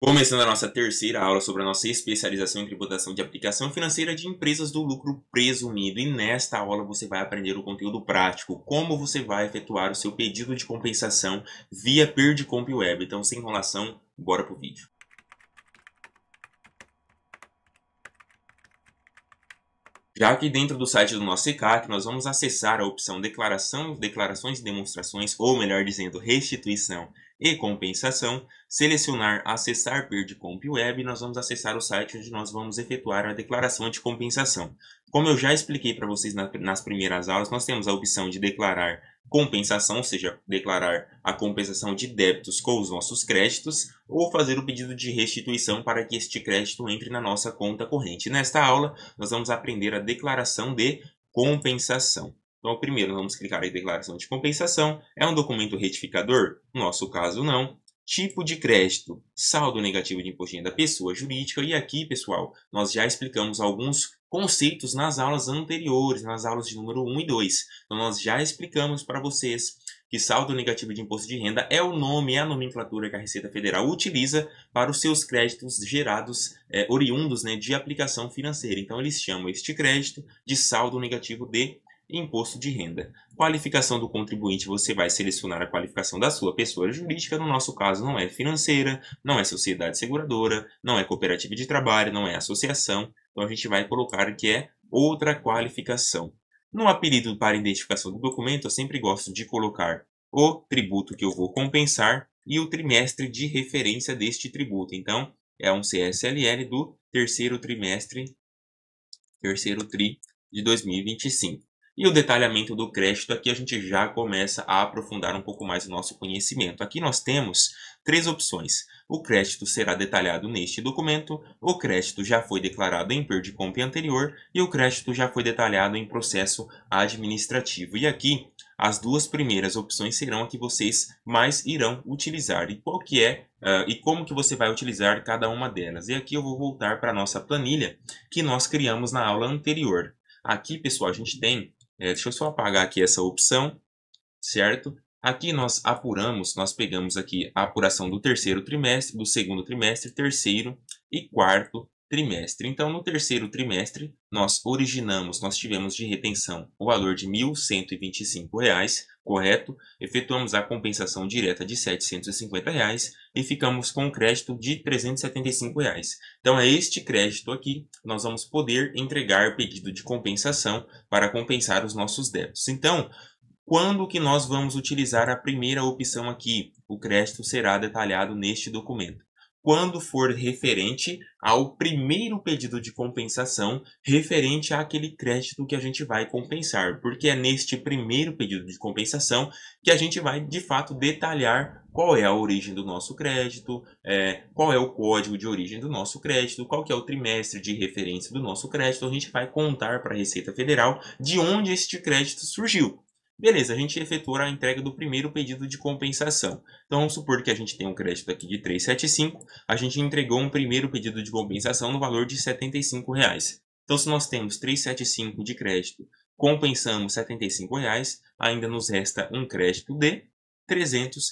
Começando a nossa terceira aula sobre a nossa especialização em tributação de aplicação financeira de empresas do lucro presumido. E nesta aula você vai aprender o conteúdo prático, como você vai efetuar o seu pedido de compensação via Perdicomp Web. Então, sem enrolação, bora pro vídeo. Já aqui dentro do site do nosso ECAC, nós vamos acessar a opção Declaração, Declarações e Demonstrações, ou melhor dizendo, Restituição e Compensação, selecionar Acessar Perdicomp Web e nós vamos acessar o site onde nós vamos efetuar a declaração de compensação. Como eu já expliquei para vocês nas primeiras aulas, nós temos a opção de declarar compensação, ou seja, declarar a compensação de débitos com os nossos créditos, ou fazer o pedido de restituição para que este crédito entre na nossa conta corrente. Nesta aula, nós vamos aprender a declaração de compensação. Então, primeiro, vamos clicar em declaração de compensação. É um documento retificador? No nosso caso, não. Tipo de crédito, saldo negativo de imposto de renda da pessoa jurídica. E aqui, pessoal, nós já explicamos alguns conceitos nas aulas anteriores, nas aulas de número 1 e 2. Então, nós já explicamos para vocês que saldo negativo de imposto de renda é o nome, é a nomenclatura que a Receita Federal utiliza para os seus créditos gerados, oriundos, de aplicação financeira. Então, eles chamam este crédito de saldo negativo de imposto de renda. Qualificação do contribuinte, você vai selecionar a qualificação da sua pessoa jurídica. No nosso caso, não é financeira, não é sociedade seguradora, não é cooperativa de trabalho, não é associação. Então, a gente vai colocar que é outra qualificação. No apelido para identificação do documento, eu sempre gosto de colocar o tributo que eu vou compensar e o trimestre de referência deste tributo. Então, é um CSLL do terceiro TRI de 2025. E o detalhamento do crédito, aqui a gente já começa a aprofundar um pouco mais o nosso conhecimento. Aqui nós temos três opções. O crédito será detalhado neste documento, o crédito já foi declarado em Perdicomp anterior e o crédito já foi detalhado em processo administrativo. E aqui, as duas primeiras opções serão a que vocês mais irão utilizar. E qual que é, e como que você vai utilizar cada uma delas? E aqui eu vou voltar para a nossa planilha que nós criamos na aula anterior. Aqui, pessoal, a gente tem, deixa eu só apagar aqui essa opção, certo? Aqui nós apuramos, nós pegamos aqui a apuração do terceiro trimestre, do segundo trimestre, terceiro e quarto trimestre. Então, no terceiro trimestre, nós tivemos de retenção o valor de R$ 1.125, correto? Efetuamos a compensação direta de R$ 750 e ficamos com um crédito de R$ 375. Então, é este crédito aqui que nós vamos poder entregar pedido de compensação para compensar os nossos débitos. Então, quando que nós vamos utilizar a primeira opção aqui? O crédito será detalhado neste documento. Quando for referente ao primeiro pedido de compensação, referente àquele crédito que a gente vai compensar, porque é neste primeiro pedido de compensação que a gente vai, de fato, detalhar qual é a origem do nosso crédito, qual é o código de origem do nosso crédito, qual que é o trimestre de referência do nosso crédito. A gente vai contar para a Receita Federal de onde este crédito surgiu. Beleza, a gente efetuou a entrega do primeiro pedido de compensação. Então, vamos supor que a gente tem um crédito aqui de 375, a gente entregou um primeiro pedido de compensação no valor de R$ 75. Então, se nós temos 375 de crédito, compensamos R$ 75, ainda nos resta um crédito de R$ 300.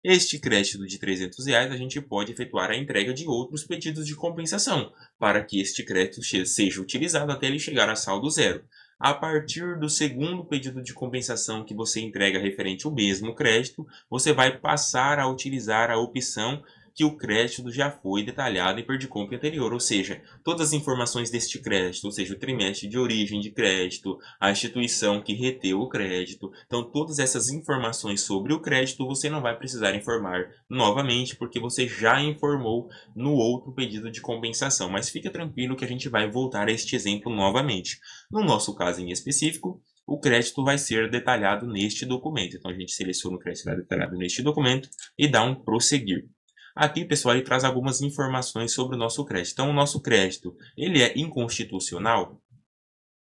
Este crédito de R$ 300, a gente pode efetuar a entrega de outros pedidos de compensação, para que este crédito seja utilizado até ele chegar a saldo zero. A partir do segundo pedido de compensação que você entrega referente ao mesmo crédito, você vai passar a utilizar a opção que o crédito já foi detalhado em Perdicomp anterior, ou seja, todas as informações deste crédito, ou seja, o trimestre de origem de crédito, a instituição que reteu o crédito. Então, todas essas informações sobre o crédito você não vai precisar informar novamente, porque você já informou no outro pedido de compensação. Mas fica tranquilo que a gente vai voltar a este exemplo novamente. No nosso caso em específico, o crédito vai ser detalhado neste documento. Então, a gente seleciona o crédito detalhado neste documento e dá um prosseguir. Aqui, pessoal, ele traz algumas informações sobre o nosso crédito. Então, o nosso crédito, ele é inconstitucional,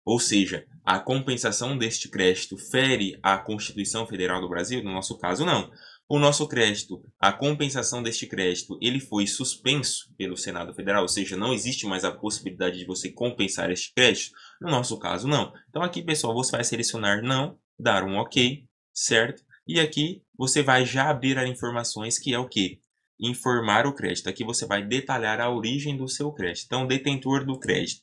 ou seja, a compensação deste crédito fere a Constituição Federal do Brasil? No nosso caso, não. O nosso crédito, a compensação deste crédito, ele foi suspenso pelo Senado Federal, ou seja, não existe mais a possibilidade de você compensar este crédito? No nosso caso, não. Então, aqui, pessoal, você vai selecionar não, dar um OK, certo? E aqui, você vai já abrir as informações que é o quê? informar o crédito. Aqui você vai detalhar a origem do seu crédito. Então, o detentor do crédito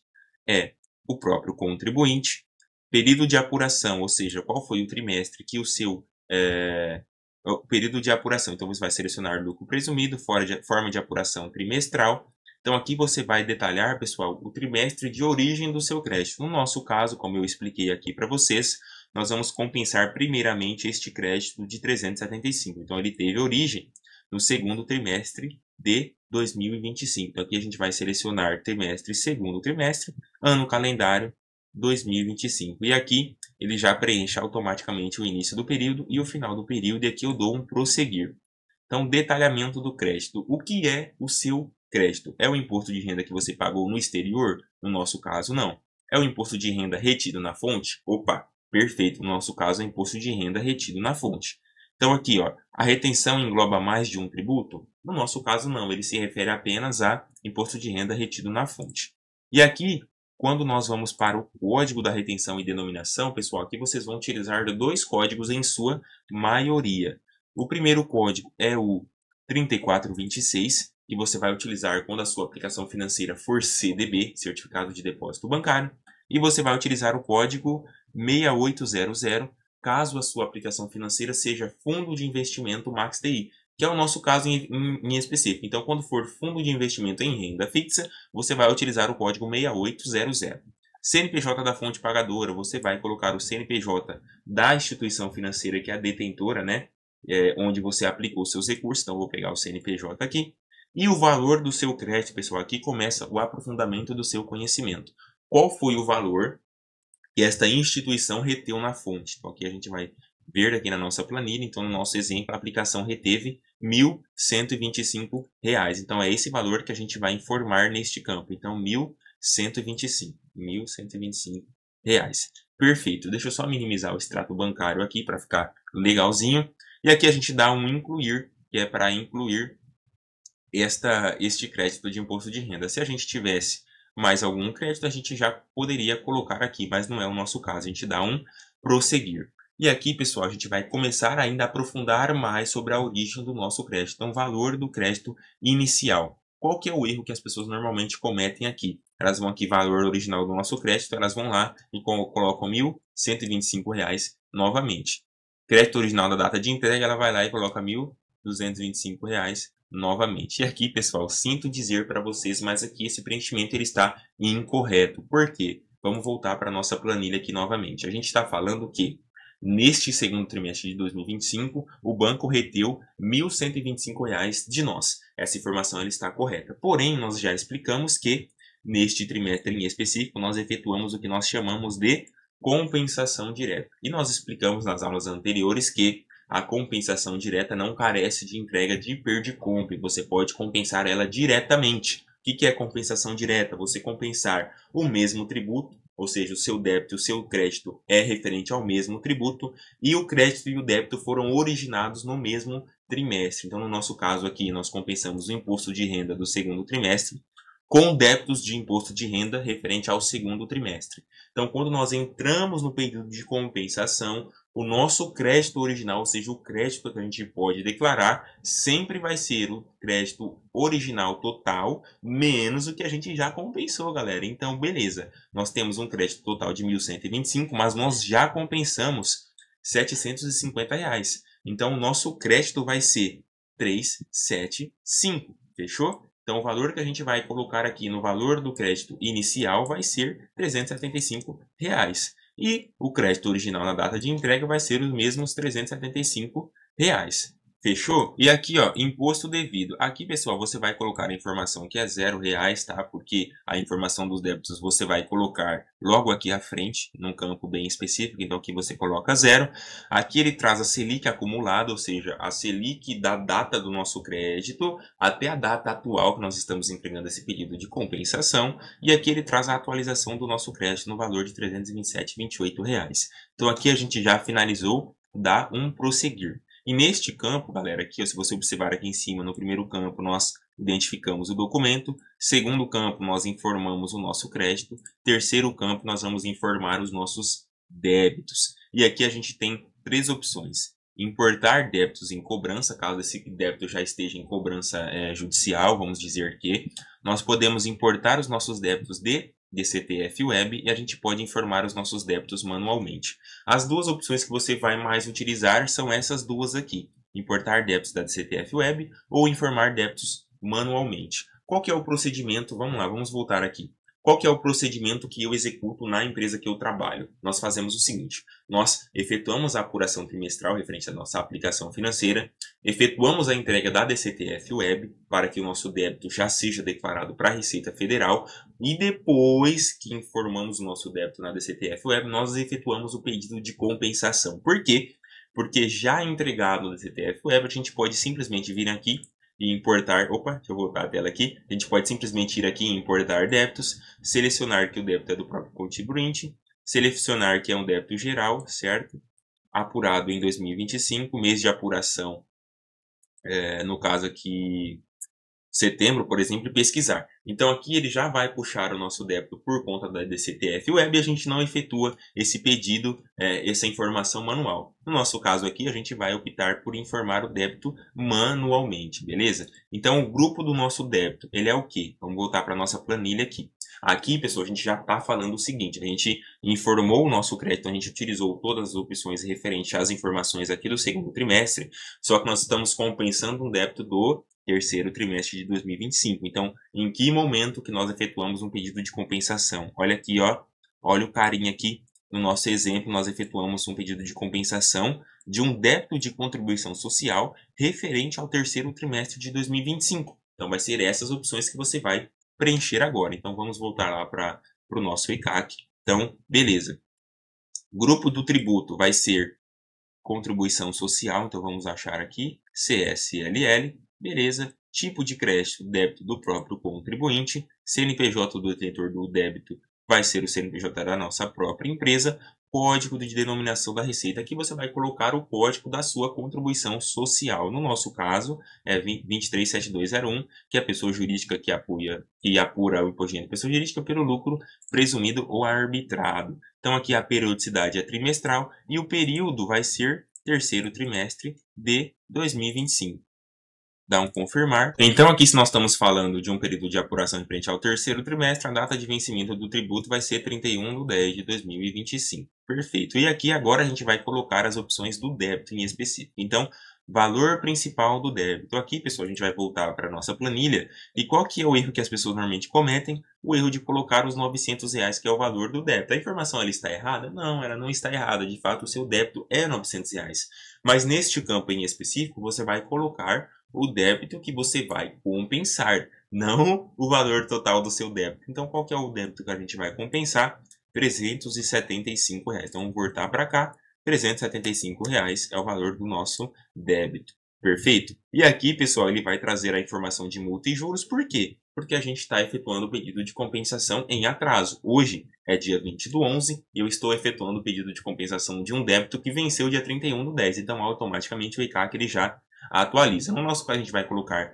é o próprio contribuinte. Período de apuração, ou seja, qual foi o trimestre que o seu o período de apuração. Então, você vai selecionar lucro presumido, forma de apuração trimestral. Então, aqui você vai detalhar, pessoal, o trimestre de origem do seu crédito. No nosso caso, como eu expliquei aqui para vocês, nós vamos compensar primeiramente este crédito de 375. Então, ele teve origem no segundo trimestre de 2025. Então, aqui a gente vai selecionar trimestre, segundo trimestre, ano calendário 2025. E aqui ele já preenche automaticamente o início do período e o final do período, e aqui eu dou um prosseguir. Então, detalhamento do crédito. O que é o seu crédito? É o imposto de renda que você pagou no exterior? No nosso caso, não. É o imposto de renda retido na fonte? Opa, perfeito. No nosso caso, é o imposto de renda retido na fonte. Então, aqui, ó, a retenção engloba mais de um tributo? No nosso caso, não. Ele se refere apenas a imposto de renda retido na fonte. E aqui, quando nós vamos para o código da retenção e denominação, pessoal, aqui vocês vão utilizar dois códigos em sua maioria. O primeiro código é o 3426, que você vai utilizar quando a sua aplicação financeira for CDB, Certificado de Depósito Bancário, e você vai utilizar o código 6800, caso a sua aplicação financeira seja Fundo de Investimento Max TI, que é o nosso caso em específico. Então, quando for Fundo de Investimento em Renda Fixa, você vai utilizar o código 6800. CNPJ da fonte pagadora, você vai colocar o CNPJ da instituição financeira, que é a detentora, né? Onde você aplicou seus recursos. Então, eu vou pegar o CNPJ aqui. E o valor do seu crédito, pessoal, aqui começa o aprofundamento do seu conhecimento. Qual foi o valor que esta instituição reteu na fonte? Então, aqui a gente vai ver aqui na nossa planilha. Então, no nosso exemplo, a aplicação reteve R$ 1.125. Então, é esse valor que a gente vai informar neste campo. Então, R$ 1.125. Perfeito. Deixa eu só minimizar o extrato bancário aqui para ficar legalzinho. E aqui a gente dá um incluir, que é para incluir este crédito de imposto de renda. Se a gente tivesse mais algum crédito, a gente já poderia colocar aqui, mas não é o nosso caso. A gente dá um prosseguir. E aqui, pessoal, a gente vai começar ainda a aprofundar mais sobre a origem do nosso crédito. Então, o valor do crédito inicial. Qual que é o erro que as pessoas normalmente cometem aqui? Elas vão aqui, valor original do nosso crédito, elas vão lá e colocam R$ 1.125 novamente. Crédito original da data de entrega, ela vai lá e coloca R$ 1.225 novamente. E aqui, pessoal, sinto dizer para vocês, mas aqui esse preenchimento ele está incorreto. Por quê? Vamos voltar para a nossa planilha aqui novamente. A gente está falando que neste segundo trimestre de 2025, o banco reteu R$ 1.125 de nós. Essa informação ela está correta. Porém, nós já explicamos que neste trimestre em específico, nós efetuamos o que nós chamamos de compensação direta. E nós explicamos nas aulas anteriores que a compensação direta não carece de entrega de perdicompra. Você pode compensar ela diretamente. O que é compensação direta? Você compensar o mesmo tributo, ou seja, o seu débito e o seu crédito é referente ao mesmo tributo, e o crédito e o débito foram originados no mesmo trimestre. Então, no nosso caso aqui, nós compensamos o imposto de renda do segundo trimestre com débitos de imposto de renda referente ao segundo trimestre. Então, quando nós entramos no período de compensação, o nosso crédito original, ou seja, o crédito que a gente pode declarar, sempre vai ser o crédito original total, menos o que a gente já compensou, galera. Então, beleza. Nós temos um crédito total de R$ 1.125, mas nós já compensamos R$ 750. Então, o nosso crédito vai ser 375. Fechou? Então, o valor que a gente vai colocar aqui no valor do crédito inicial vai ser R$ 375. E o crédito original na data de entrega vai ser os mesmos R$ 375. Fechou? E aqui, ó, imposto devido. Aqui, pessoal, você vai colocar a informação que é R$0, tá? Porque a informação dos débitos você vai colocar logo aqui à frente, num campo bem específico. Então, aqui você coloca 0. Aqui ele traz a Selic acumulada, ou seja, a Selic da data do nosso crédito até a data atual que nós estamos entregando esse pedido de compensação. E aqui ele traz a atualização do nosso crédito no valor de R$ 327,28. Então, aqui a gente já finalizou, dá um prosseguir. E neste campo, galera, aqui, se você observar aqui em cima, no primeiro campo, nós identificamos o documento. Segundo campo, nós informamos o nosso crédito. Terceiro campo, nós vamos informar os nossos débitos. E aqui a gente tem três opções: importar débitos em cobrança, caso esse débito já esteja em cobrança judicial, vamos dizer que nós podemos importar os nossos débitos de DCTF Web e a gente pode informar os nossos débitos manualmente. As duas opções que você vai mais utilizar são essas duas aqui: importar débitos da DCTF Web ou informar débitos manualmente. Qual que é o procedimento? Vamos lá, vamos voltar aqui. Qual que é o procedimento que eu executo na empresa que eu trabalho? Nós fazemos o seguinte: nós efetuamos a apuração trimestral referente à nossa aplicação financeira, efetuamos a entrega da DCTF Web para que o nosso débito já seja declarado para a Receita Federal e depois que informamos o nosso débito na DCTF Web, nós efetuamos o pedido de compensação. Por quê? Porque já entregado no DCTF Web, a gente pode simplesmente vir aqui e importar, deixa eu voltar a tela aqui, a gente pode simplesmente ir aqui em importar débitos, selecionar que o débito é do próprio contribuinte, selecionar que é um débito geral, certo? Apurado em 2025, mês de apuração, no caso aqui, setembro, por exemplo, e pesquisar. Então aqui ele já vai puxar o nosso débito por conta da DCTF Web e a gente não efetua esse pedido, essa informação manual. No nosso caso aqui, a gente vai optar por informar o débito manualmente, beleza? Então o grupo do nosso débito, ele é o quê? Vamos voltar para a nossa planilha aqui. Aqui, pessoal, a gente já está falando o seguinte: a gente informou o nosso crédito, a gente utilizou todas as opções referentes às informações aqui do segundo trimestre, só que nós estamos compensando um débito do terceiro trimestre de 2025. Então, em que momento que nós efetuamos um pedido de compensação? Olha aqui, ó, olha o carinha aqui. No nosso exemplo, nós efetuamos um pedido de compensação de um débito de contribuição social referente ao terceiro trimestre de 2025. Então, vai ser essas opções que você vai preencher agora. Então, vamos voltar lá para o nosso ECAC. Então, beleza. Grupo do tributo vai ser contribuição social. Então, vamos achar aqui CSLL. Beleza. Tipo de crédito, débito do próprio contribuinte. CNPJ do detentor do débito vai ser o CNPJ da nossa própria empresa. Código de denominação da receita. Aqui você vai colocar o código da sua contribuição social. No nosso caso, é 237201, que é a pessoa jurídica que apura o imposto de renda da pessoa jurídica pelo lucro presumido ou arbitrado. Então, aqui a periodicidade é trimestral e o período vai ser terceiro trimestre de 2025. Dá um confirmar. Então aqui, se nós estamos falando de um período de apuração referente ao terceiro trimestre, a data de vencimento do tributo vai ser 31/10/2025. Perfeito. E aqui agora a gente vai colocar as opções do débito em específico. Então, valor principal do débito. Aqui, pessoal, a gente vai voltar para a nossa planilha. E qual que é o erro que as pessoas normalmente cometem? O erro de colocar os R$900, que é o valor do débito. A informação ela está errada? Não, ela não está errada. De fato, o seu débito é R$900. Mas neste campo em específico, você vai colocar o débito que você vai compensar, não o valor total do seu débito. Então, qual que é o débito que a gente vai compensar? R$375. Então, vamos voltar para cá. R$375 é o valor do nosso débito. Perfeito? E aqui, pessoal, ele vai trazer a informação de multa e juros. Por quê? Porque a gente está efetuando o pedido de compensação em atraso. Hoje é dia 20/11 e eu estou efetuando o pedido de compensação de um débito que venceu dia 31/10. Então, automaticamente, o ECAC ele já atualiza. No nosso caso, a gente vai colocar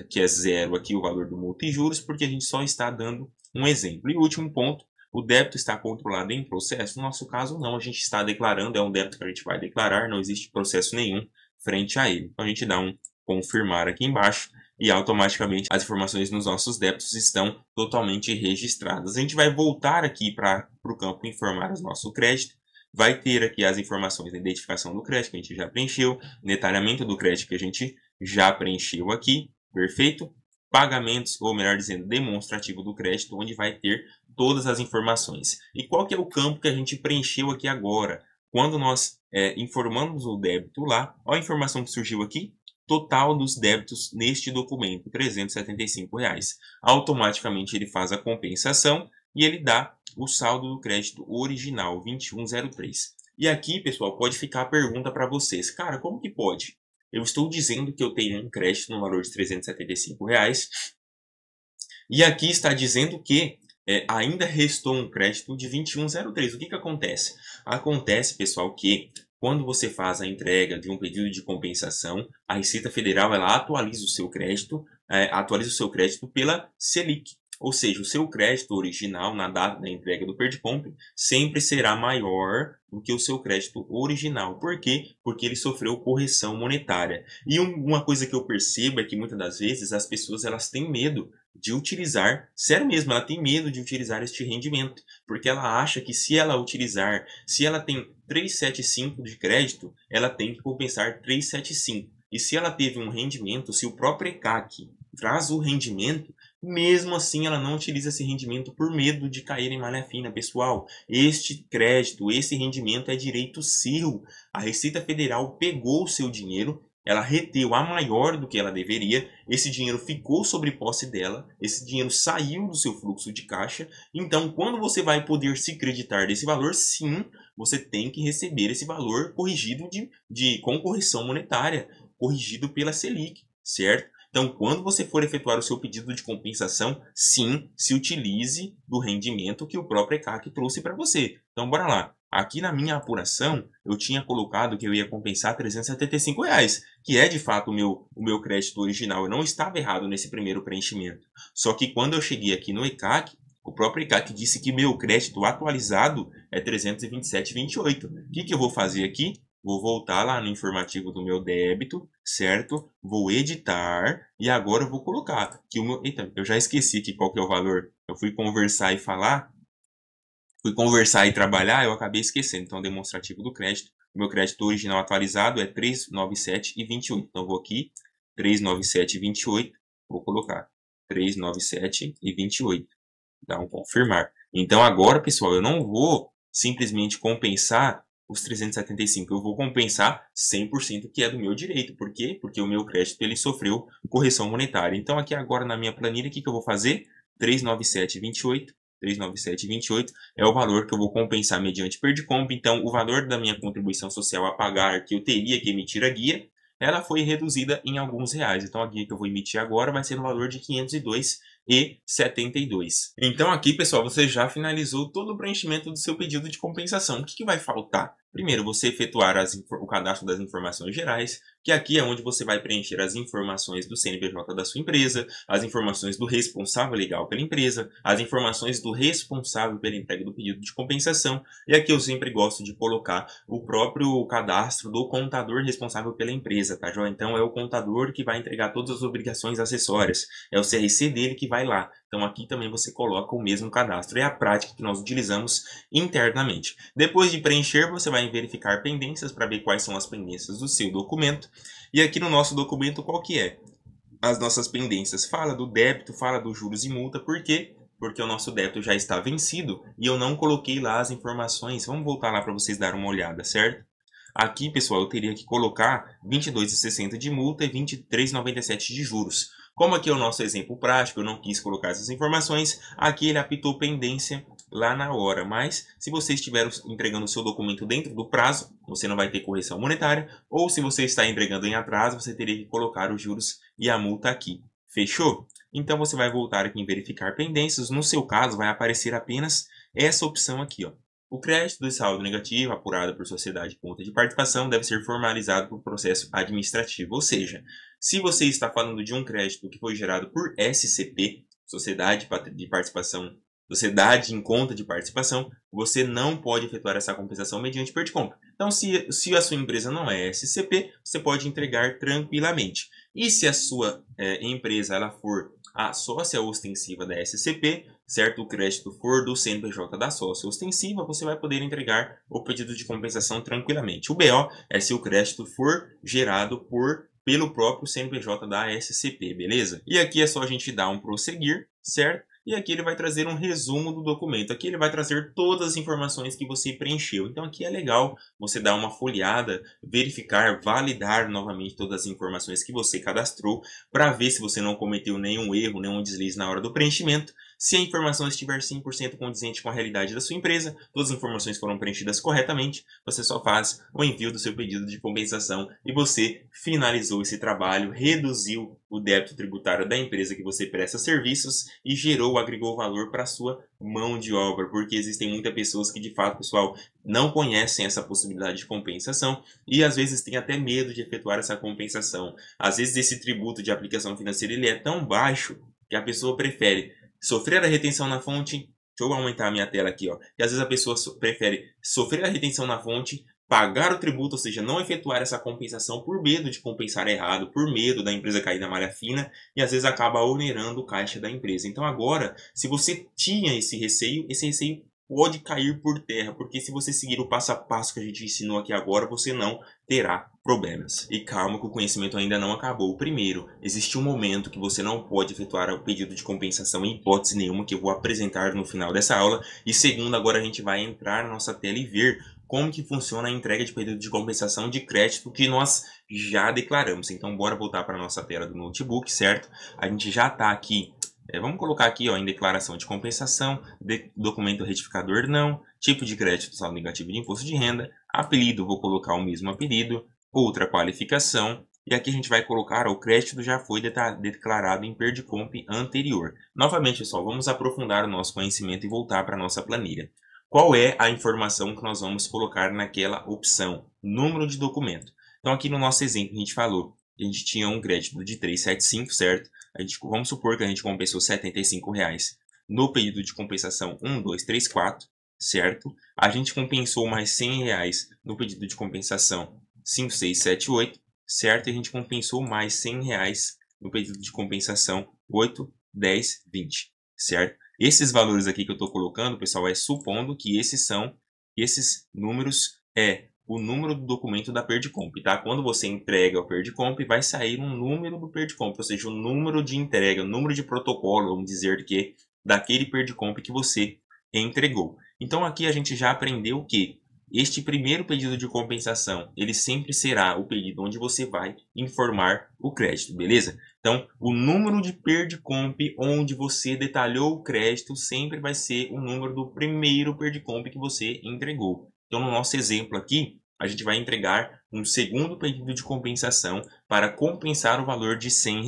que é zero aqui o valor do multa e juros, porque a gente só está dando um exemplo. E o último ponto, o débito está controlado em processo? No nosso caso, não. A gente está declarando, é um débito que a gente vai declarar, não existe processo nenhum frente a ele. Então, a gente dá um confirmar aqui embaixo e automaticamente as informações nos nossos débitos estão totalmente registradas. A gente vai voltar aqui para o campo informar o nosso crédito. Vai ter aqui as informações da identificação do crédito, que a gente já preencheu, detalhamento do crédito que a gente já preencheu aqui, perfeito? Pagamentos, ou melhor dizendo, demonstrativo do crédito, onde vai ter todas as informações. E qual que é o campo que a gente preencheu aqui agora? Quando nós informamos o débito lá, olha a informação que surgiu aqui, total dos débitos neste documento, R$375. Automaticamente ele faz a compensação e ele dá o saldo do crédito original, 2103. E aqui, pessoal, pode ficar a pergunta para vocês. Cara, como que pode? Eu estou dizendo que eu tenho um crédito no valor de R$375 e aqui está dizendo que ainda restou um crédito de 2103. O que acontece? Acontece, pessoal, que quando você faz a entrega de um pedido de compensação, a Receita Federal ela atualiza o seu crédito pela Selic. Ou seja, o seu crédito original na data da entrega do Perdicomp sempre será maior do que o seu crédito original. Por quê? Porque ele sofreu correção monetária. E uma coisa que eu percebo é que muitas das vezes as pessoas elas têm medo de utilizar, sério mesmo, ela tem medo de utilizar este rendimento, porque ela acha que se ela utilizar, se ela tem 375 de crédito, ela tem que compensar 375. E se ela teve um rendimento, se o próprio ECAC traz o rendimento, mesmo assim ela não utiliza esse rendimento por medo de cair em malha fina. Pessoal, este crédito, esse rendimento é direito seu. A Receita Federal pegou o seu dinheiro, ela reteu a maior do que ela deveria, esse dinheiro ficou sobre posse dela, esse dinheiro saiu do seu fluxo de caixa, então quando você vai poder se creditar desse valor, sim, você tem que receber esse valor corrigido com correção monetária, corrigido pela Selic, certo? Então, quando você for efetuar o seu pedido de compensação, sim, se utilize do rendimento que o próprio ECAC trouxe para você. Então, bora lá. Aqui na minha apuração, eu tinha colocado que eu ia compensar R$375, que é de fato o meu crédito original. Eu não estava errado nesse primeiro preenchimento. Só que quando eu cheguei aqui no ECAC, o próprio ECAC disse que meu crédito atualizado é 327,28. O que eu vou fazer aqui? Vou voltar lá no informativo do meu débito, certo? Vou editar e agora eu vou colocar que o meu... Eita, eu já esqueci aqui qual que é o valor. Eu fui conversar e falar, fui conversar e trabalhar, eu acabei esquecendo. Então, demonstrativo do crédito. O meu crédito original atualizado é 397,28. Então, eu vou aqui, 397,28. Vou colocar 397,28. Dá um confirmar. Então, agora, pessoal, eu não vou simplesmente compensar os 375. Eu vou compensar 100% que é do meu direito. Por quê? Porque o meu crédito ele sofreu correção monetária. Então, aqui agora na minha planilha, o que eu vou fazer? 397,28. 397,28 é o valor que eu vou compensar mediante Perdicomp. Então, o valor da minha contribuição social a pagar, que eu teria que emitir a guia, ela foi reduzida em alguns reais. Então, a guia que eu vou emitir agora vai ser no valor de R$ 502,72. Então, aqui, pessoal, você já finalizou todo o preenchimento do seu pedido de compensação. O que vai faltar? Primeiro, você efetuar o cadastro das informações gerais, que aqui é onde você vai preencher as informações do CNPJ da sua empresa, as informações do responsável legal pela empresa, as informações do responsável pela entrega do pedido de compensação, e aqui eu sempre gosto de colocar o próprio cadastro do contador responsável pela empresa, tá, joia? Então, é o contador que vai entregar todas as obrigações acessórias, é o CRC dele que vai lá. Então, aqui também você coloca o mesmo cadastro. É a prática que nós utilizamos internamente. Depois de preencher, você vai verificar pendências para ver quais são as pendências do seu documento. E aqui no nosso documento, qual que é? As nossas pendências. Fala do débito, fala dos juros e multa. Por quê? Porque o nosso débito já está vencido e eu não coloquei lá as informações. Vamos voltar lá para vocês darem uma olhada, certo? Aqui, pessoal, eu teria que colocar R$ 22,60 de multa e R$ 23,97 de juros. Como aqui é o nosso exemplo prático, eu não quis colocar essas informações, aqui ele apitou pendência lá na hora. Mas, se você estiver entregando o seu documento dentro do prazo, você não vai ter correção monetária. Ou se você está entregando em atraso, você teria que colocar os juros e a multa aqui. Fechou? Então, você vai voltar aqui em verificar pendências. No seu caso, vai aparecer apenas essa opção aqui, ó. O crédito de saldo negativo, apurado por sociedade de conta de participação, deve ser formalizado por processo administrativo. Ou seja, se você está falando de um crédito que foi gerado por SCP, Sociedade de Participação, Sociedade em Conta de Participação, você não pode efetuar essa compensação mediante Perdicomp. Então, se a sua empresa não é SCP, você pode entregar tranquilamente. E se a sua empresa ela for a sócia ostensiva da SCP, certo? O crédito for do CNPJ da sócia ostensiva, você vai poder entregar o pedido de compensação tranquilamente. O BO é se o crédito for gerado pelo próprio CNPJ da SCP, beleza? E aqui é só a gente dar um prosseguir, certo? E aqui ele vai trazer um resumo do documento. Aqui ele vai trazer todas as informações que você preencheu. Então aqui é legal você dar uma folheada, verificar, validar novamente todas as informações que você cadastrou para ver se você não cometeu nenhum erro, nenhum deslize na hora do preenchimento. Se a informação estiver 100% condizente com a realidade da sua empresa, todas as informações foram preenchidas corretamente, você só faz o envio do seu pedido de compensação e você finalizou esse trabalho, reduziu o débito tributário da empresa que você presta serviços e agregou valor para a sua mão de obra, porque existem muitas pessoas que de fato, pessoal, não conhecem essa possibilidade de compensação e às vezes têm até medo de efetuar essa compensação. Às vezes esse tributo de aplicação financeira ele é tão baixo que a pessoa prefere Sofrer a retenção na fonte, deixa eu aumentar a minha tela aqui, ó. E às vezes a pessoa prefere sofrer a retenção na fonte, pagar o tributo, ou seja, não efetuar essa compensação por medo de compensar errado, por medo da empresa cair na malha fina, e às vezes acaba onerando o caixa da empresa. Então agora, se você tinha esse receio pode cair por terra, porque se você seguir o passo a passo que a gente ensinou aqui agora, você não terá problemas. E calma que o conhecimento ainda não acabou. Primeiro, existe um momento que você não pode efetuar o pedido de compensação em hipótese nenhuma, que eu vou apresentar no final dessa aula. E segundo, agora a gente vai entrar na nossa tela e ver como que funciona a entrega de pedido de compensação de crédito que nós já declaramos. Então, bora voltar para a nossa tela do notebook, certo? A gente já está aqui. Vamos colocar aqui ó, em declaração de compensação, documento retificador não, tipo de crédito saldo negativo de imposto de renda, apelido, vou colocar o mesmo apelido, outra qualificação, e aqui a gente vai colocar, o crédito já foi declarado em Perdicomp anterior. Novamente, pessoal, vamos aprofundar o nosso conhecimento e voltar para a nossa planilha. Qual é a informação que nós vamos colocar naquela opção? Número de documento. Então aqui no nosso exemplo a gente falou que a gente tinha um crédito de 375, certo? Vamos supor que a gente compensou R$ 75 no pedido de compensação 1, 2, 3, 4, certo? A gente compensou mais R$ 100 no pedido de compensação 5, 6, 7, 8, certo? E a gente compensou mais R$ 100 no pedido de compensação 8, 10, 20, certo? Esses valores aqui que eu estou colocando, pessoal, é supondo que esses números o número do documento da Perdicomp, tá? Quando você entrega o Perdicomp, vai sair um número do Perdicomp, ou seja, o número de entrega, o número de protocolo, vamos dizer que daquele Perdicomp que você entregou. Então aqui a gente já aprendeu que este primeiro pedido de compensação, ele sempre será o pedido onde você vai informar o crédito, beleza? Então, o número de Perdicomp onde você detalhou o crédito sempre vai ser o número do primeiro Perdicomp que você entregou. Então, no nosso exemplo aqui, a gente vai entregar um segundo pedido de compensação para compensar o valor de R$ 100.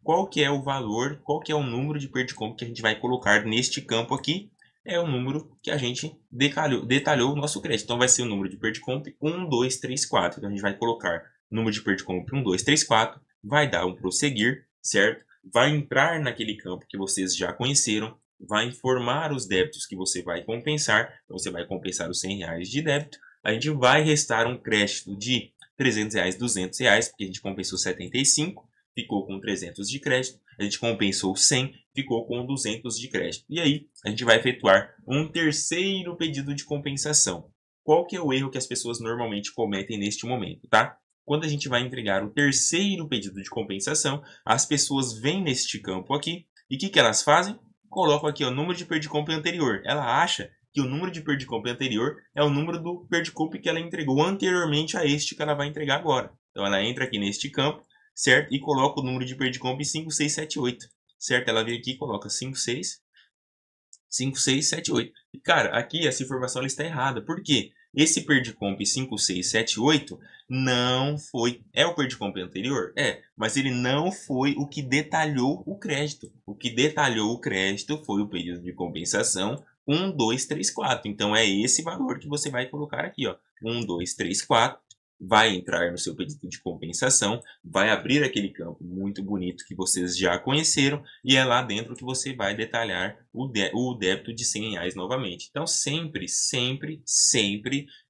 Qual que é o valor, qual que é o número de Perdicomp que a gente vai colocar neste campo aqui? É o número que a gente detalhou o nosso crédito. Então, vai ser o número de Perdicomp 1, 2, 3, 4. Então, a gente vai colocar o número de Perdicomp 1, 2, 3, 4, vai dar um prosseguir, certo? Vai entrar naquele campo que vocês já conheceram, vai informar os débitos que você vai compensar. Então, você vai compensar os R$ 100 de débito. A gente vai restar um crédito de R$ 300, R$ 200, porque a gente compensou 75, ficou com 300 de crédito. A gente compensou 100, ficou com 200 de crédito. E aí, a gente vai efetuar um terceiro pedido de compensação. Qual que é o erro que as pessoas normalmente cometem neste momento, tá? Quando a gente vai entregar o terceiro pedido de compensação, as pessoas vêm neste campo aqui e o que elas fazem? Colocam aqui o número de Perdicomp anterior. Ela acha que o número de Perdicomp anterior é o número do Perdicomp que ela entregou anteriormente a este que ela vai entregar agora. Então, ela entra aqui neste campo, certo? E coloca o número de Perdicomp 5678, certo? Ela vem aqui e coloca 5678. E, cara, aqui essa informação ela está errada. Por quê? Esse Perdicomp 5678 não foi... É o Perdicomp anterior? É, mas ele não foi o que detalhou o crédito. O que detalhou o crédito foi o pedido de compensação 1, 2, 3, 4. Então, é esse valor que você vai colocar aqui, ó. 1, 2, 3, 4. Vai entrar no seu pedido de compensação, vai abrir aquele campo muito bonito que vocês já conheceram e é lá dentro que você vai detalhar o débito de R$ 100 novamente. Então, sempre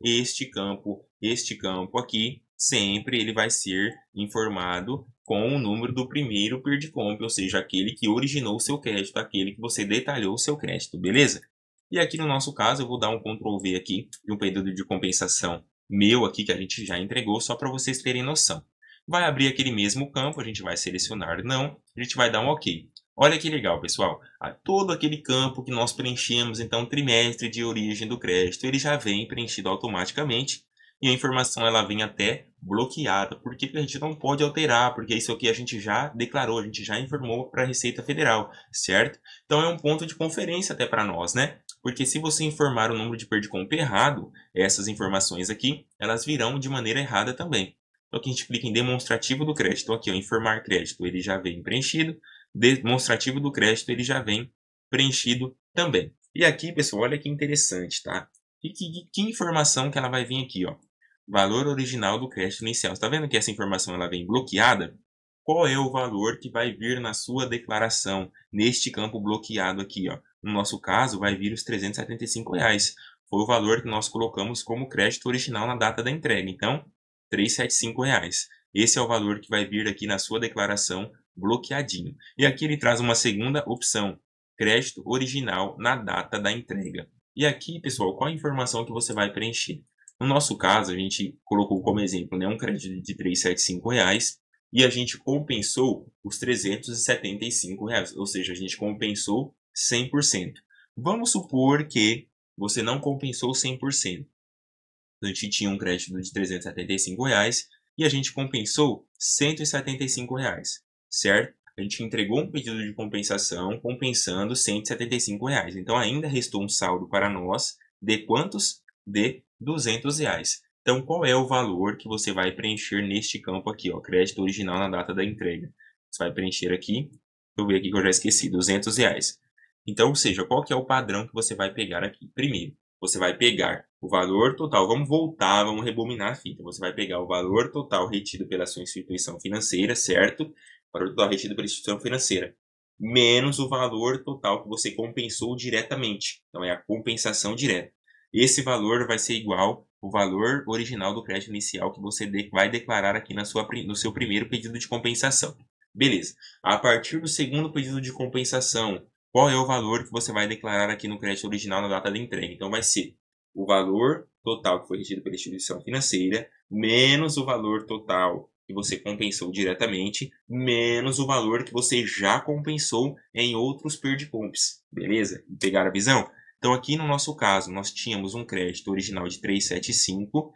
este campo aqui, sempre ele vai ser informado com o número do primeiro Perdicomp, ou seja, aquele que originou o seu crédito, aquele que você detalhou o seu crédito, beleza? E aqui no nosso caso, eu vou dar um Ctrl V aqui de um pedido de compensação meu aqui que a gente já entregou, só para vocês terem noção. Vai abrir aquele mesmo campo, a gente vai selecionar não, a gente vai dar um OK. Olha que legal, pessoal. Todo aquele campo que nós preenchemos, então, trimestre de origem do crédito, ele já vem preenchido automaticamente e a informação ela vem até bloqueada. Por que a gente não pode alterar? Porque isso aqui a gente já declarou, a gente já informou para a Receita Federal, certo? Então, é um ponto de conferência até para nós, né? Porque se você informar o número de Perdicomp errado, essas informações aqui, elas virão de maneira errada também. Então aqui a gente clica em demonstrativo do crédito. Então aqui, ó, informar crédito, ele já vem preenchido. Demonstrativo do crédito, ele já vem preenchido também. E aqui, pessoal, olha que interessante, tá? E que informação que ela vai vir aqui, ó. Valor original do crédito inicial. Você tá vendo que essa informação ela vem bloqueada? qual é o valor que vai vir na sua declaração, neste campo bloqueado aqui, ó. No nosso caso, vai vir os R$ 375. Foi o valor que nós colocamos como crédito original na data da entrega. Então, R$ 375. Esse é o valor que vai vir aqui na sua declaração bloqueadinho. E aqui ele traz uma segunda opção, crédito original na data da entrega. E aqui, pessoal, qual a informação que você vai preencher? No nosso caso, a gente colocou como exemplo, né, um crédito de R$ 375 e a gente compensou os R$ 375, ou seja, a gente compensou 100%. Vamos supor que você não compensou 100%. A gente tinha um crédito de R$ 375 e a gente compensou R$ 175, certo? A gente entregou um pedido de compensação compensando R$ 175. Então, ainda restou um saldo para nós de quantos? De R$ 200. Então, qual é o valor que você vai preencher neste campo aqui, ó, crédito original na data da entrega? Você vai preencher aqui, deixa eu ver aqui que eu já esqueci, R$ 200. Então, ou seja, qual que é o padrão que você vai pegar aqui? Primeiro, você vai pegar o valor total, vamos voltar, vamos rebobinar a fita. Você vai pegar o valor total retido pela sua instituição financeira, certo? O valor total retido pela instituição financeira, menos o valor total que você compensou diretamente. Então, é a compensação direta. Esse valor vai ser igual ao valor original do crédito inicial que você vai declarar aqui no seu primeiro pedido de compensação. Beleza. A partir do segundo pedido de compensação, qual é o valor que você vai declarar aqui no crédito original na data da entrega? Então, vai ser o valor total que foi retido pela instituição financeira, menos o valor total que você compensou diretamente, menos o valor que você já compensou em outros perdicomps. Beleza? Pegaram a visão? Então, aqui no nosso caso, nós tínhamos um crédito original de 375,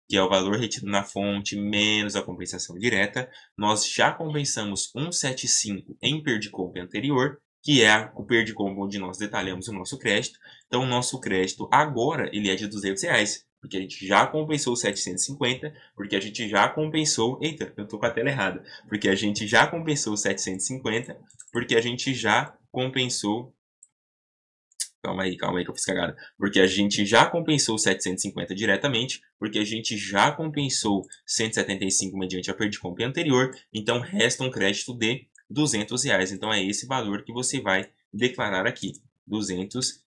que é o valor retido na fonte menos a compensação direta. Nós já compensamos 175 em perdicomp anterior, que é o perdicomp onde nós detalhamos o nosso crédito. Então, o nosso crédito agora ele é de R$ 200, porque a gente já compensou 750, porque a gente já compensou... Eita, eu tô com a tela errada. Porque a gente já compensou 750, porque a gente já compensou... Calma aí que eu fiz cagada. Porque a gente já compensou 750 diretamente, porque a gente já compensou 175 mediante a perdicomp anterior, então resta um crédito de R$ 200. Então é esse valor que você vai declarar aqui, R$ 200.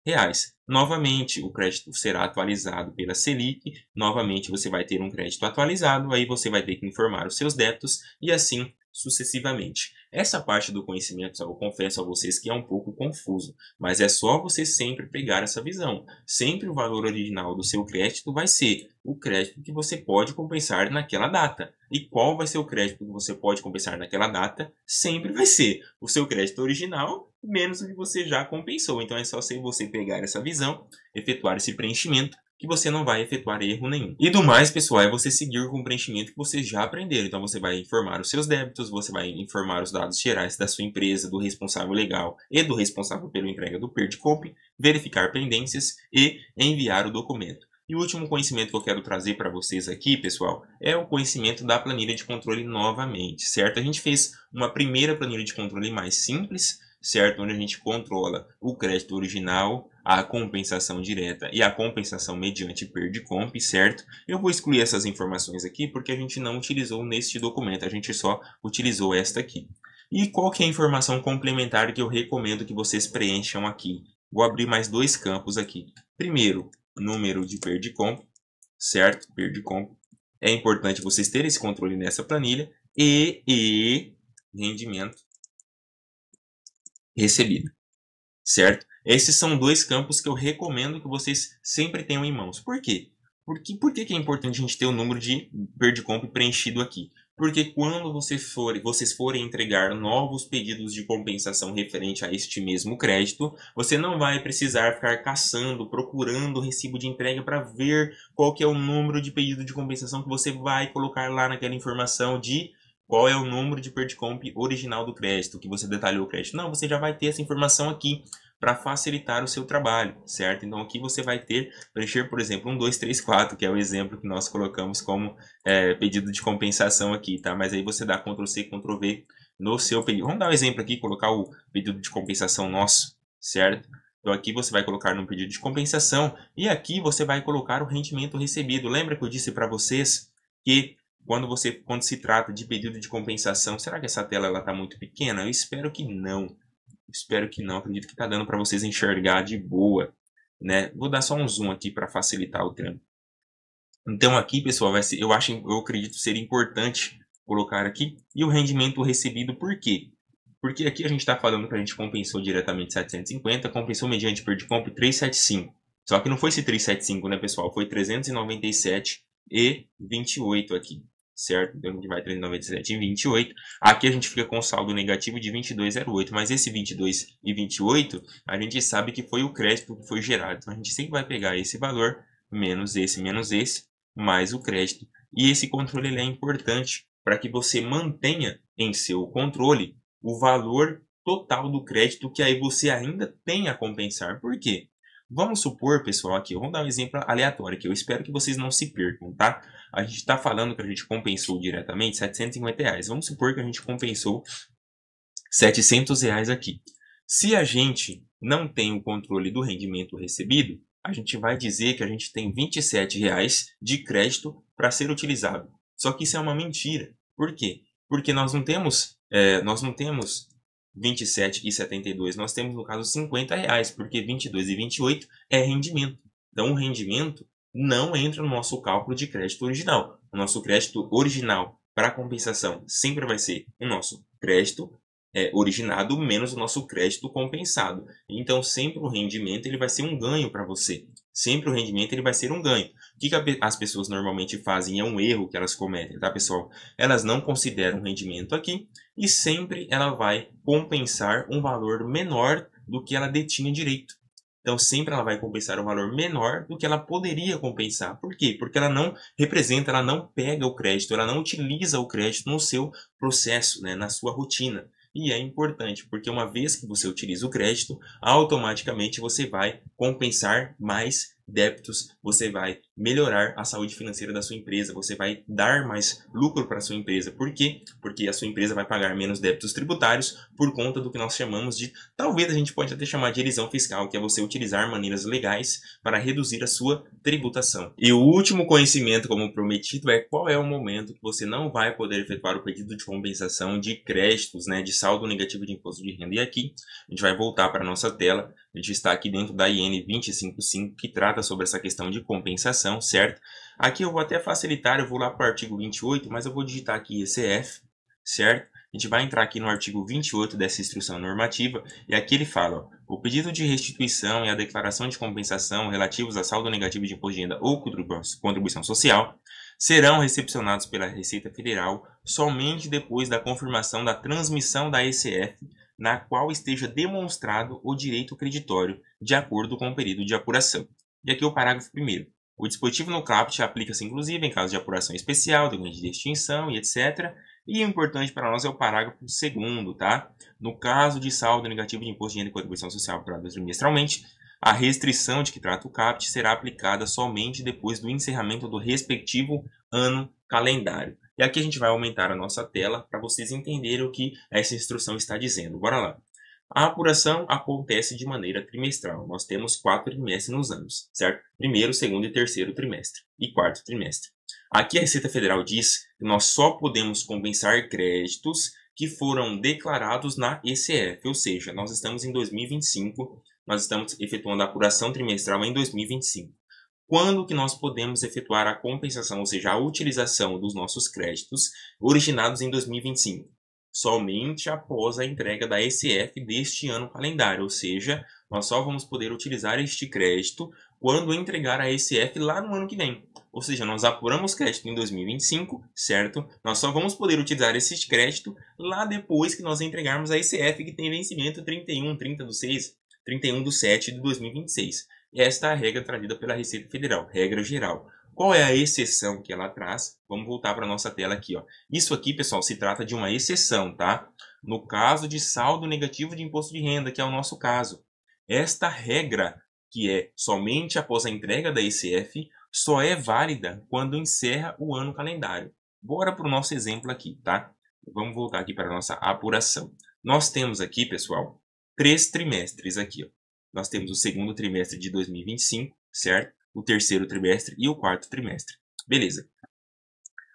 Novamente, o crédito será atualizado pela Selic, novamente você vai ter um crédito atualizado, aí você vai ter que informar os seus débitos e assim sucessivamente. Essa parte do conhecimento, eu confesso a vocês que é um pouco confuso, mas é só você sempre pegar essa visão. Sempre o valor original do seu crédito vai ser o crédito que você pode compensar naquela data. E qual vai ser o crédito que você pode compensar naquela data? Sempre vai ser o seu crédito original menos o que você já compensou. Então é só você pegar essa visão, efetuar esse preenchimento, que você não vai efetuar erro nenhum. E do mais, pessoal, é você seguir com o preenchimento que você já aprendeu. Então você vai informar os seus débitos, você vai informar os dados gerais da sua empresa, do responsável legal e do responsável pela entrega do Perdicomp, verificar pendências e enviar o documento. E o último conhecimento que eu quero trazer para vocês aqui, pessoal, é o conhecimento da planilha de controle novamente, certo? A gente fez uma primeira planilha de controle mais simples, certo? Onde a gente controla o crédito original, a compensação direta e a compensação mediante Perdicomp, certo? Eu vou excluir essas informações aqui porque a gente não utilizou neste documento, a gente só utilizou esta aqui. E qual que é a informação complementar que eu recomendo que vocês preencham aqui? Vou abrir mais dois campos aqui. Primeiro, número de Perdicomp, certo? Perdicomp. É importante vocês terem esse controle nessa planilha e rendimento recebido, certo? Esses são dois campos que eu recomendo que vocês sempre tenham em mãos. Por quê? Por que é importante a gente ter o número de Perdicomp preenchido aqui? Porque quando vocês forem entregar novos pedidos de compensação referente a este mesmo crédito, você não vai precisar ficar caçando, procurando o recibo de entrega para ver qual que é o número de pedido de compensação que você vai colocar lá naquela informação de qual é o número de Perdicomp original do crédito, que você detalhou o crédito. Não, você já vai ter essa informação aqui para facilitar o seu trabalho, certo? Então aqui você vai preencher, por exemplo, 1, 2, 3, 4, que é o exemplo que nós colocamos como pedido de compensação aqui, tá? Mas aí você dá Ctrl+C, Ctrl+V no seu pedido. Vamos dar um exemplo aqui, colocar o pedido de compensação nosso, certo? Então aqui você vai colocar no pedido de compensação e aqui você vai colocar o rendimento recebido. Lembra que eu disse para vocês que quando se trata de pedido de compensação, será que essa tela está muito pequena? Eu espero que não. Espero que não. Acredito que está dando para vocês enxergar de boa, né? Vou dar só um zoom aqui para facilitar o trampo. Então aqui, pessoal, eu acredito ser importante colocar aqui. E o rendimento recebido, por quê? Porque aqui a gente está falando que a gente compensou diretamente 750, compensou mediante perda de compra 375. Só que não foi esse 375, né, pessoal? Foi 397,28 aqui, certo? Então a gente vai 397,28. Aqui a gente fica com saldo negativo de 22,08, mas esse 22,28 a gente sabe que foi o crédito que foi gerado. Então a gente sempre vai pegar esse valor menos esse, mais o crédito. E esse controle ele é importante para que você mantenha em seu controle o valor total do crédito que aí você ainda tem a compensar. Por quê? Vamos supor, pessoal, aqui, vamos dar um exemplo aleatório aqui. Eu espero que vocês não se percam, tá? A gente está falando que a gente compensou diretamente R$ 750. Vamos supor que a gente compensou R$ 700 aqui. Se a gente não tem o controle do rendimento recebido, a gente vai dizer que a gente tem R$ 27 de crédito para ser utilizado. Só que isso é uma mentira. Por quê? Porque nós não temos 27,72, nós temos no caso R$ 50, porque 22 e 28 é rendimento. Então o rendimento não entra no nosso cálculo de crédito original. O nosso crédito original para compensação sempre vai ser o nosso crédito originado menos o nosso crédito compensado. Então, sempre o rendimento ele vai ser um ganho para você. Sempre o rendimento ele vai ser um ganho. O que as pessoas normalmente fazem? É um erro que elas cometem, tá, pessoal? Elas não consideram o rendimento aqui e sempre ela vai compensar um valor menor do que ela detinha direito. Então, sempre ela vai compensar um valor menor do que ela poderia compensar. Por quê? Porque ela não representa, ela não pega o crédito, ela não utiliza o crédito no seu processo, né, na sua rotina. E é importante, porque uma vez que você utiliza o crédito, automaticamente você vai compensar mais débitos, você vai melhorar a saúde financeira da sua empresa, você vai dar mais lucro para a sua empresa. Por quê? Porque a sua empresa vai pagar menos débitos tributários por conta do que nós chamamos de, talvez a gente pode até chamar de elisão fiscal, que é você utilizar maneiras legais para reduzir a sua tributação. E o último conhecimento, como prometido, é qual é o momento que você não vai poder efetuar o pedido de compensação de créditos, né, de saldo negativo de imposto de renda. E aqui a gente vai voltar para a nossa tela. A gente está aqui dentro da IN 255, que trata sobre essa questão de compensação, certo? Aqui eu vou até facilitar, eu vou lá para o artigo 28, mas eu vou digitar aqui ECF, certo? A gente vai entrar aqui no artigo 28 dessa instrução normativa, e aqui ele fala, ó, o pedido de restituição e a declaração de compensação relativos a saldo negativo de imposto de renda ou contribuição social serão recepcionados pela Receita Federal somente depois da confirmação da transmissão da ECF, na qual esteja demonstrado o direito creditório, de acordo com o período de apuração. E aqui o parágrafo 1º. O dispositivo no caput aplica-se inclusive em caso de apuração especial, documento de extinção e etc. E o importante para nós é o parágrafo 2º, tá? No caso de saldo negativo de imposto de renda e contribuição social apurado trimestralmente, a restrição de que trata o caput será aplicada somente depois do encerramento do respectivo ano calendário. E aqui a gente vai aumentar a nossa tela para vocês entenderem o que essa instrução está dizendo. Bora lá. A apuração acontece de maneira trimestral. Nós temos 4 trimestres nos anos, certo? Primeiro, segundo e terceiro trimestre. E quarto trimestre. Aqui a Receita Federal diz que nós só podemos compensar créditos que foram declarados na ECF. Ou seja, nós estamos em 2025, nós estamos efetuando a apuração trimestral em 2025. Quando que nós podemos efetuar a compensação, ou seja, a utilização dos nossos créditos originados em 2025? Somente após a entrega da ECF deste ano calendário, ou seja, nós só vamos poder utilizar este crédito quando entregar a ECF lá no ano que vem. Ou seja, nós apuramos crédito em 2025, certo? Nós só vamos poder utilizar esse crédito lá depois que nós entregarmos a ECF, que tem vencimento 31/7 de 2026. Esta é a regra trazida pela Receita Federal, regra geral. Qual é a exceção que ela traz? Vamos voltar para a nossa tela aqui, ó. Isso aqui, pessoal, se trata de uma exceção, tá? No caso de saldo negativo de imposto de renda, que é o nosso caso. Esta regra, que é somente após a entrega da ECF, só é válida quando encerra o ano calendário. Bora para o nosso exemplo aqui, tá? Vamos voltar aqui para a nossa apuração. Nós temos aqui, pessoal, 3 trimestres aqui, ó. Nós temos o segundo trimestre de 2025, certo? O terceiro trimestre e o quarto trimestre. Beleza.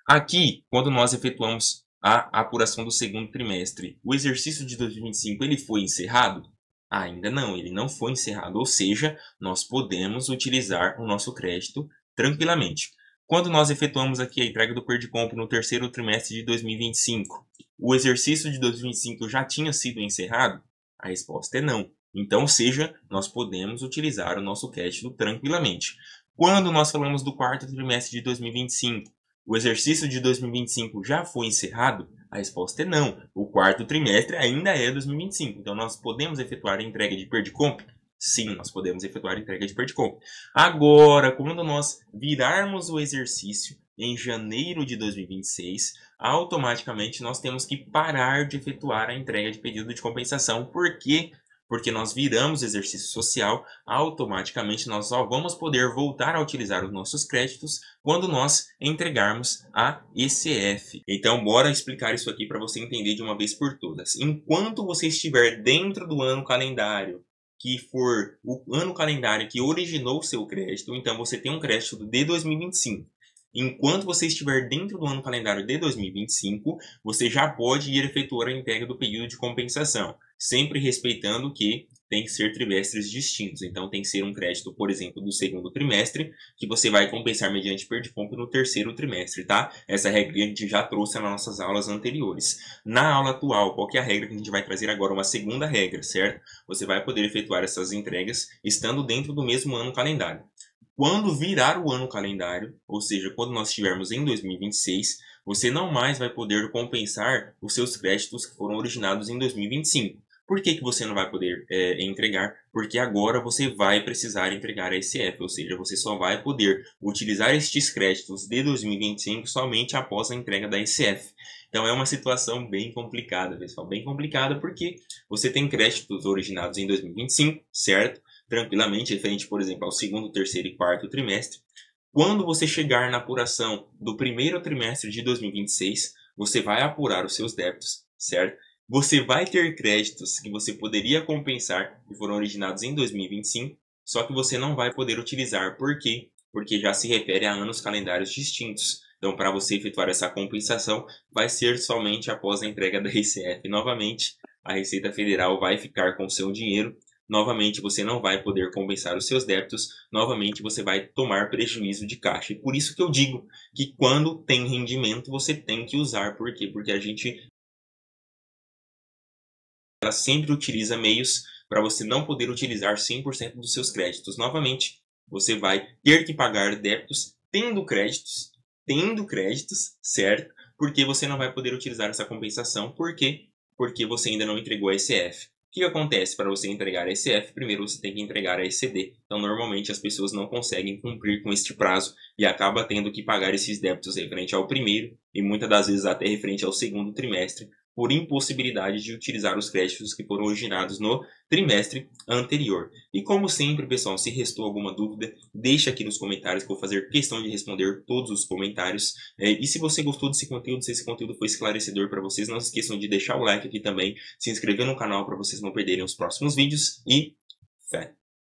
Aqui, quando nós efetuamos a apuração do segundo trimestre, o exercício de 2025 ele foi encerrado? Ainda não, ele não foi encerrado, ou seja, nós podemos utilizar o nosso crédito tranquilamente. Quando nós efetuamos aqui a entrega do Perdicomp no terceiro trimestre de 2025, o exercício de 2025 já tinha sido encerrado? A resposta é não. Então, ou seja, nós podemos utilizar o nosso crédito tranquilamente. Quando nós falamos do quarto trimestre de 2025, o exercício de 2025 já foi encerrado? A resposta é não. O quarto trimestre ainda é 2025. Então, nós podemos efetuar a entrega de Perdicomp? Sim, nós podemos efetuar a entrega de Perdicomp. Agora, quando nós virarmos o exercício em janeiro de 2026, automaticamente nós temos que parar de efetuar a entrega de pedido de compensação. Por quê? Porque nós viramos exercício social, automaticamente nós só vamos poder voltar a utilizar os nossos créditos quando nós entregarmos a ECF. Então, bora explicar isso aqui para você entender de uma vez por todas. Enquanto você estiver dentro do ano calendário, que for o ano calendário que originou o seu crédito, então você tem um crédito de 2025. Enquanto você estiver dentro do ano calendário de 2025, você já pode ir efetuar a entrega do pedido de compensação, sempre respeitando que tem que ser trimestres distintos. Então, tem que ser um crédito, por exemplo, do segundo trimestre, que você vai compensar mediante Perdicomp no terceiro trimestre, tá? Essa regra a gente já trouxe nas nossas aulas anteriores. Na aula atual, qual que é a regra que a gente vai trazer agora? Uma segunda regra, certo? Você vai poder efetuar essas entregas estando dentro do mesmo ano calendário. Quando virar o ano calendário, ou seja, quando nós estivermos em 2026, você não mais vai poder compensar os seus créditos que foram originados em 2025. Por que você não vai poder entregar? Porque agora você vai precisar entregar a ECF, ou seja, você só vai poder utilizar estes créditos de 2025 somente após a entrega da ECF. Então é uma situação bem complicada, pessoal, bem complicada porque você tem créditos originados em 2025, certo? Tranquilamente, referente, por exemplo, ao segundo, terceiro e quarto trimestre. Quando você chegar na apuração do primeiro trimestre de 2026, você vai apurar os seus débitos, certo? Você vai ter créditos que você poderia compensar que foram originados em 2025, só que você não vai poder utilizar. Por quê? Porque já se refere a anos calendários distintos. Então, para você efetuar essa compensação, vai ser somente após a entrega da ICF. Novamente, a Receita Federal vai ficar com o seu dinheiro. Novamente, você não vai poder compensar os seus débitos. Novamente, você vai tomar prejuízo de caixa. E por isso que eu digo que quando tem rendimento, você tem que usar. Por quê? Porque a gente ela sempre utiliza meios para você não poder utilizar 100% dos seus créditos. Novamente, você vai ter que pagar débitos tendo créditos, certo? Porque você não vai poder utilizar essa compensação. Por quê? Porque você ainda não entregou a ECF. O que acontece para você entregar a ECF? Primeiro você tem que entregar a ECD. Então, normalmente as pessoas não conseguem cumprir com este prazo e acaba tendo que pagar esses débitos referente ao primeiro e muitas das vezes até referente ao segundo trimestre, por impossibilidade de utilizar os créditos que foram originados no trimestre anterior. E como sempre, pessoal, se restou alguma dúvida, deixa aqui nos comentários que eu vou fazer questão de responder todos os comentários. E se você gostou desse conteúdo, se esse conteúdo foi esclarecedor para vocês, não se esqueçam de deixar o like aqui também, se inscrever no canal para vocês não perderem os próximos vídeos e fé!